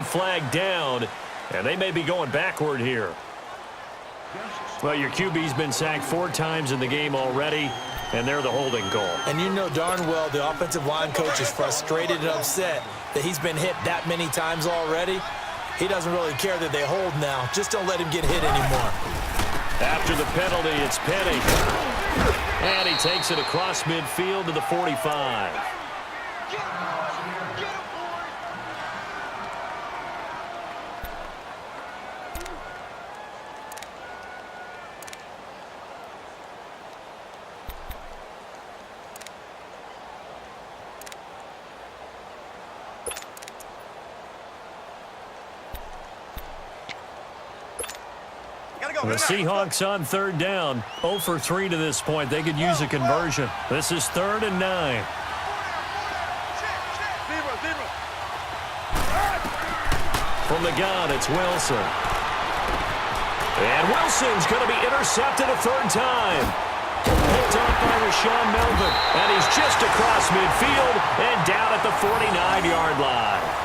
flag down, and they may be going backward here. Well, your QB's been sacked 4 times in the game already, and they're the holding call. And you know darn well the offensive line coach is frustrated and upset that he's been hit that many times already. He doesn't really care that they hold now. Just don't let him get hit anymore. After the penalty, it's Penny. And he takes it across midfield to the 45. The Seahawks on 3rd down. 0 for 3 to this point. They could use a conversion. This is 3rd and 9. From the gun, it's Wilson. And Wilson's going to be intercepted a 3rd time. Picked off by Rashawn Melvin. And he's just across midfield and down at the 49-yard line.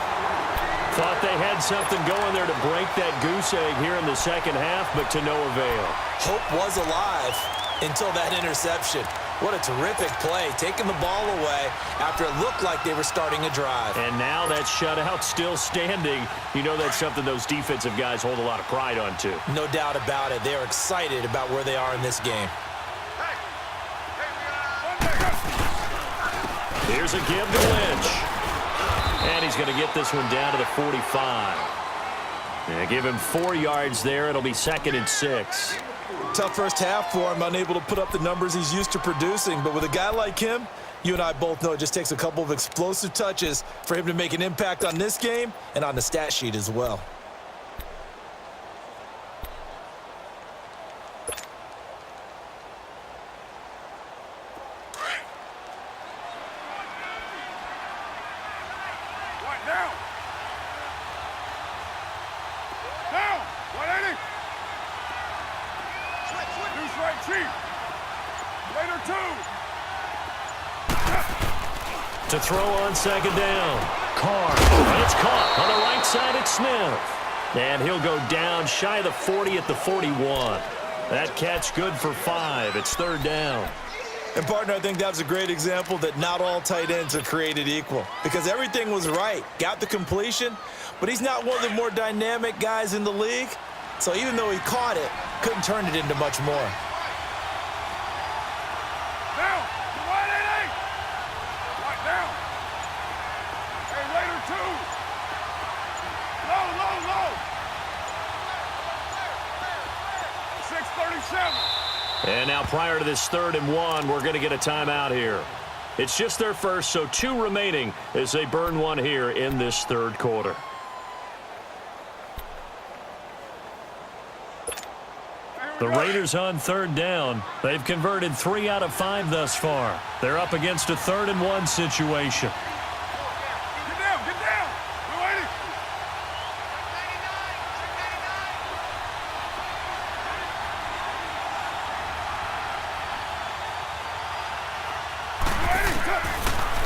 Thought they had something going there to break that goose egg here in the second half, but to no avail. Hope was alive until that interception. What a terrific play, taking the ball away after it looked like they were starting a drive. And now that shutout still standing. You know that's something those defensive guys hold a lot of pride on, too. No doubt about it. They're excited about where they are in this game. Here's a give to Lynch. And he's going to get this one down to the 45. And give him 4 yards there. It'll be 2nd and 6. Tough first half for him, unable to put up the numbers he's used to producing. But with a guy like him, you and I both know it just takes a couple of explosive touches for him to make an impact on this game and on the stat sheet as well. To throw on 2nd down. Carr. And it's caught. On the right side, it's Smith. And he'll go down shy of the 40 at the 41. That catch good for 5. It's 3rd down. And, partner, I think that's a great example that not all tight ends are created equal. Because everything was right. Got the completion. But he's not one of the more dynamic guys in the league. So even though he caught it, couldn't turn it into much more. And now prior to this 3rd and 1, we're going to get a timeout here. It's just their first, so 2 remaining as they burn one here in this 3rd quarter. The Raiders on 3rd down. They've converted 3 out of 5 thus far. They're up against a 3rd and 1 situation.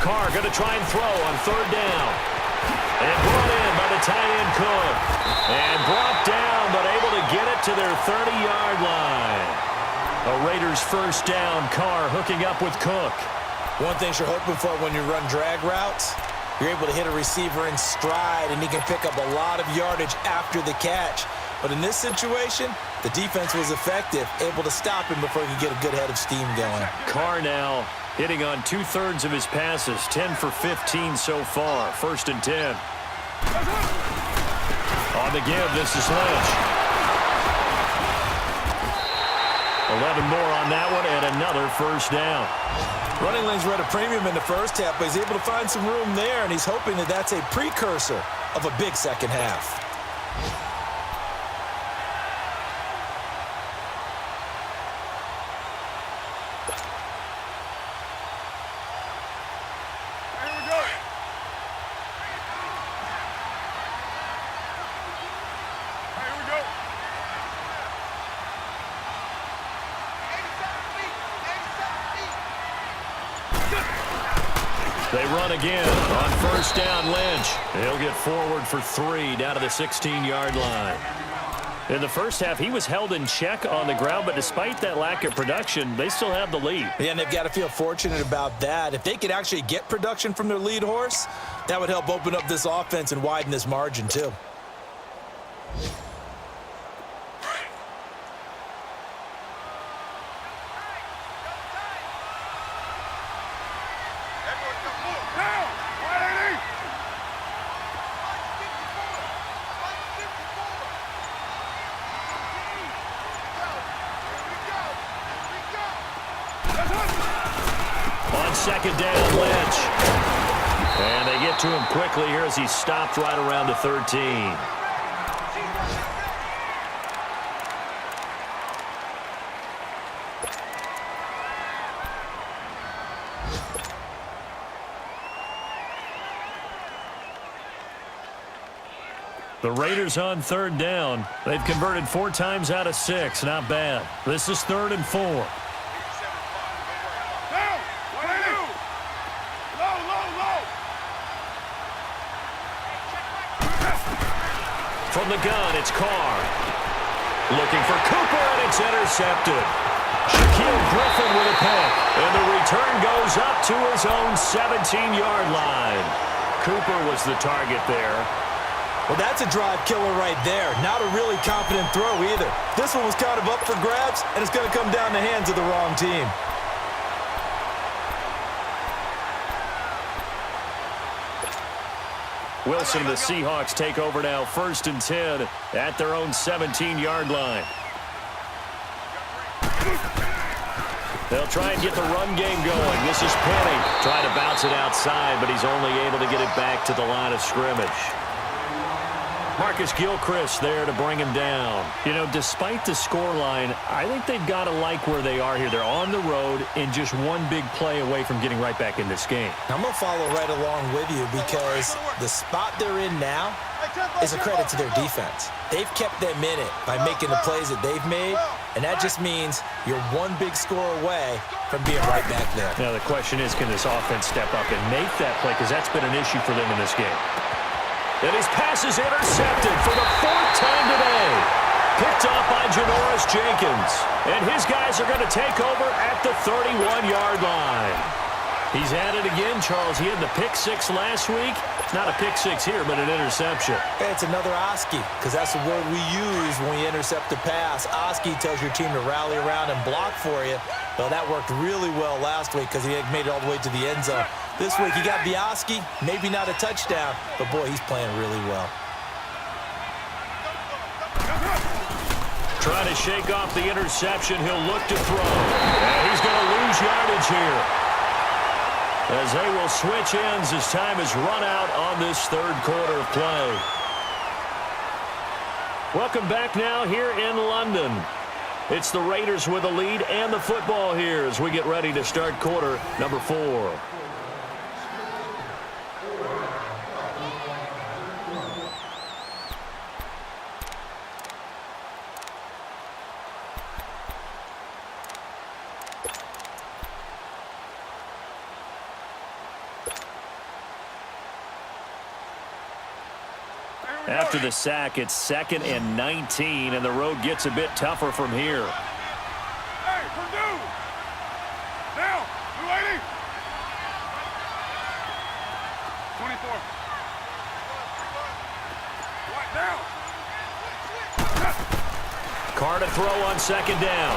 Carr going to try and throw on 3rd down. And brought in by the tight end Cook. And brought down, but able to get it to their 30-yard line. A Raiders first down. Carr hooking up with Cook. One thing you're hoping for when you run drag routes, you're able to hit a receiver in stride, and he can pick up a lot of yardage after the catch. But in this situation, the defense was effective, able to stop him before he could get a good head of steam going. Carr now hitting on 2/3 of his passes, 10 for 15 so far. 1st and 10. On the give, this is Lynch. 11 more on that one, and another first down. Running lanes were at a premium in the first half, but he's able to find some room there, and he's hoping that that's a precursor of a big second half. They run again on first down. Lynch. He'll get forward for 3 down to the 16-yard line. In the first half, he was held in check on the ground, but despite that lack of production, they still have the lead. Yeah, and they've got to feel fortunate about that. If they could actually get production from their lead horse, that would help open up this offense and widen this margin too. Second down, Lynch. And they get to him quickly here as he's stopped right around the 13. The Raiders on third down. They've converted 4 times out of 6. Not bad. This is 3rd and 4. From the gun, it's Carr. Looking for Cooper, and it's intercepted. Shaquille Griffin with a pick. And the return goes up to his own 17-yard line. Cooper was the target there. Well, that's a drive killer right there. Not a really confident throw either. This one was kind of up for grabs, and it's going to come down the hands of the wrong team. Wilson and the Seahawks take over now, 1st and 10 at their own 17-yard line. They'll try and get the run game going. This is Penny trying to bounce it outside, but he's only able to get it back to the line of scrimmage. Marcus Gilchrist there to bring him down. You know, despite the scoreline, I think they've got to like where they are here. They're on the road and just one big play away from getting right back in this game. I'm going to follow right along with you because the spot they're in now is a credit to their defense. They've kept them in it by making the plays that they've made, and that just means you're one big score away from being right back there. Now the question is, can this offense step up and make that play? Because that's been an issue for them in this game. And his pass is intercepted for the 4th time today. Picked off by Janoris Jenkins. And his guys are going to take over at the 31-yard line. He's at it again, Charles. He had the pick 6 last week. It's not a pick 6 here, but an interception. Hey, it's another Oski, because that's the word we use when you intercept a pass. Oski tells your team to rally around and block for you. Well, that worked really well last week because he had made it all the way to the end zone. This week, he got Oski, maybe not a touchdown, but boy, he's playing really well. Trying to shake off the interception. He'll look to throw. And he's going to lose yardage here, as they will switch ends as time is run out on this 3rd quarter of play. Welcome back now here in London. It's the Raiders with the lead and the football here as we get ready to start quarter number 4. After the sack, it's 2nd and 19, and the road gets a bit tougher from here. Hey, Purdue! Now, 280! 24. Right down. Carr to throw on 2nd down.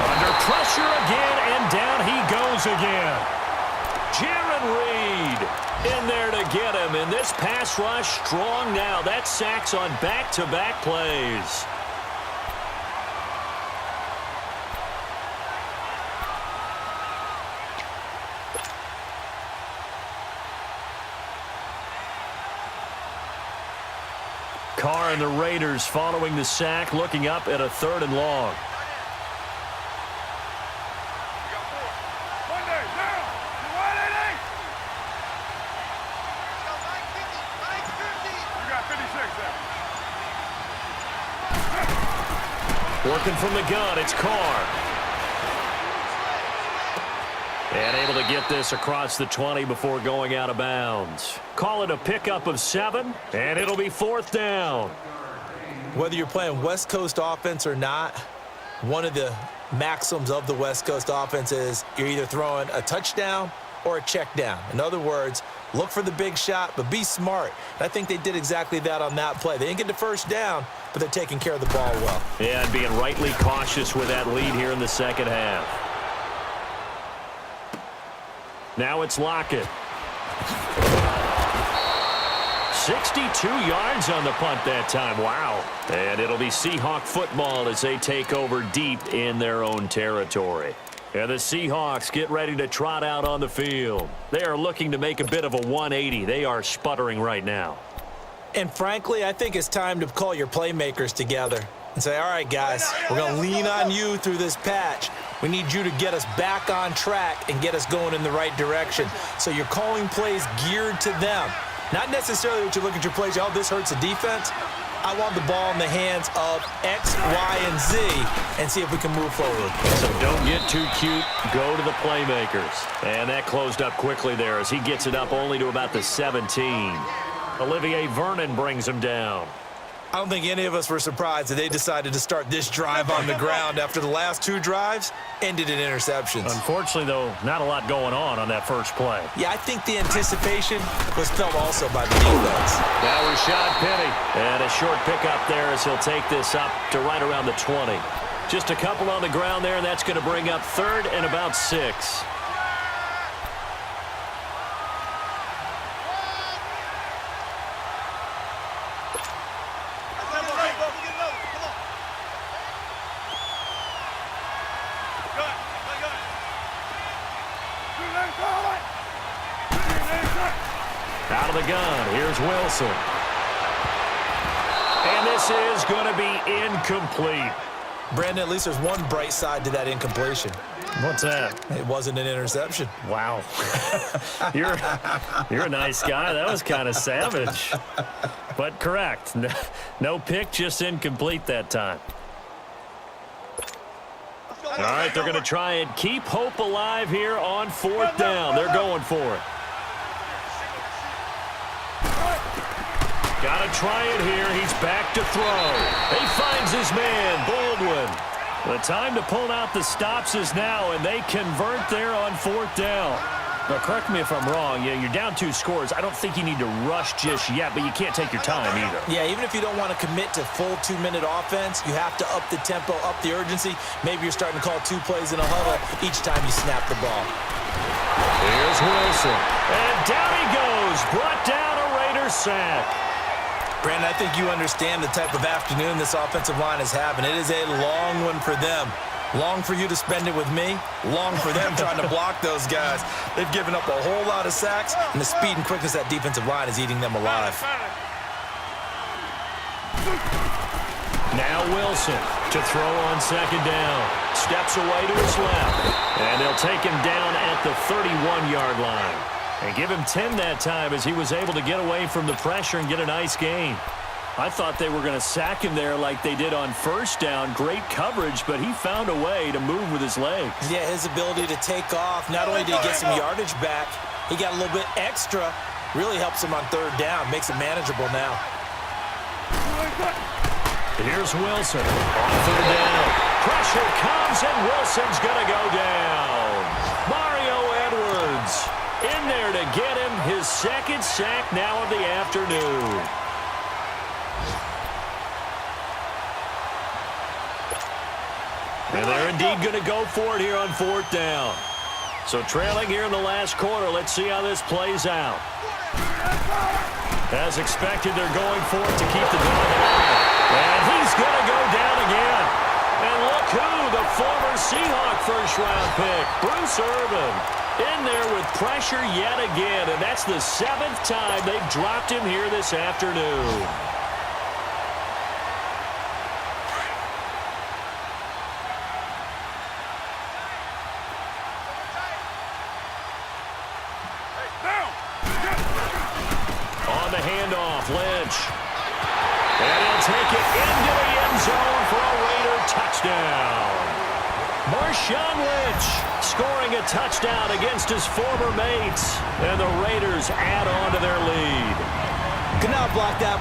Under pressure again, and down he goes again. Jaron Reed in there to get him, and this pass rush strong now. That's sacks on back-to-back plays. Carr and the Raiders following the sack, looking up at a 3rd and long. Working from the gun, it's Carr. And able to get this across the 20 before going out of bounds. Call it a pickup of 7, and it'll be 4th down. Whether you're playing West Coast offense or not, one of the maxims of the West Coast offense is you're either throwing a touchdown or a check down. In other words, look for the big shot, but be smart. And I think they did exactly that on that play. They didn't get the first down, but they're taking care of the ball well. Yeah, and being rightly cautious with that lead here in the second half. Now it's Lockett. 62 yards on the punt that time. Wow. And it'll be Seahawk football as they take over deep in their own territory. And the Seahawks get ready to trot out on the field. They are looking to make a bit of a 180. They are sputtering right now. And frankly, I think it's time to call your playmakers together and say, all right, guys, we're going to lean on you through this patch. We need you to get us back on track and get us going in the right direction. So you're calling plays geared to them. Not necessarily what you look at your plays, oh, this hurts the defense. I want the ball in the hands of X, Y, and Z and see if we can move forward. So don't get too cute. Go to the playmakers. And that closed up quickly there as he gets it up only to about the 17. Olivier Vernon brings him down. I don't think any of us were surprised that they decided to start this drive on the ground after the last 2 drives ended in interceptions. Unfortunately, though, not a lot going on that first play. Yeah, I think the anticipation was felt also by the defense. Now Rashad Penny. And a short pickup there as he'll take this up to right around the 20. Just a couple on the ground there, and that's going to bring up 3rd and about 6. Out of the gun, here's Wilson. And this is going to be incomplete. Brandon, at least there's one bright side to that incompletion. What's that? It wasn't an interception. Wow. You're a nice guy. That was kind of savage. But correct. No pick, just incomplete that time. All right, they're going to try and keep hope alive here on 4th down. They're going for it. Got to try it here. He's back to throw. He finds his man, Baldwin. The time to pull out the stops is now, and they convert there on 4th down. Now, correct me if I'm wrong. You're down 2 scores. I don't think you need to rush just yet, but you can't take your time either. Yeah, even if you don't want to commit to full 2-minute offense, you have to up the tempo, up the urgency. Maybe you're starting to call 2 plays in a huddle each time you snap the ball. Here's Wilson. And down he goes. Brought down a Raider sack. Brandon, I think you understand the type of afternoon this offensive line is having. It is a long one for them. Long for you to spend it with me. Long for them trying to block those guys. They've given up a whole lot of sacks, and the speed and quickness of that defensive line is eating them alive. Now Wilson to throw on 2nd down. Steps away to his left. And they'll take him down at the 31-yard line. And give him 10 that time as he was able to get away from the pressure and get a nice gain. I thought they were going to sack him there like they did on 1st down. Great coverage, but he found a way to move with his legs. Yeah, his ability to take off. Not only did he get some yardage back, he got a little bit extra. Really helps him on 3rd down. Makes it manageable now. Here's Wilson on 3rd down. Pressure comes, and Wilson's going to go down. Mario Edwards in there to get him his 2nd sack now of the afternoon. And they're indeed going to go for it here on 4th down. So trailing here in the last quarter, let's see how this plays out. As expected, they're going for it to keep the dog alive. And he's going to go down again. And look who, the former Seahawk first-round pick, Bruce Irvin, in there with pressure yet again. And that's the 7th time they've dropped him here this afternoon. On the handoff, Lynch. And he'll take it into the end zone for a Raider touchdown. Marshawn Lynch scoring a touchdown against his former mates. And the Raiders add on to their lead. Could not block that.